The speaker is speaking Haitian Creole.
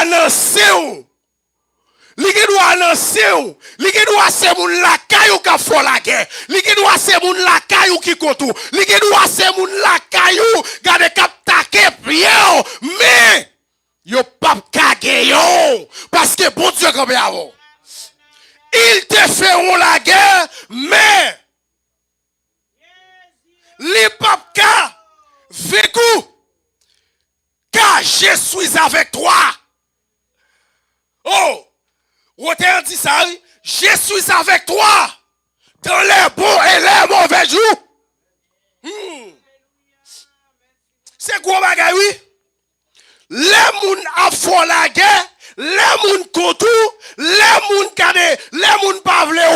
annoncer ou. Li ki doit annoncer ou. Li ki doit c'est moun la kayou qui font la guerre. Li ki doit c'est moun la kayou qui kontou. Li ki doit c'est moun la kayou gade kap take pied mais yo pas kage yo parce que bon Dieu comme avant. Ils te feront la guerre mais les papka vécu car je suis avec toi. Oh, on t'a dit ça, je suis avec toi dans les bons et les mauvais jours. C'est quoi bagay oui? Les moun a font la guerre, les moun kontou, les moun kade, les moun pa vle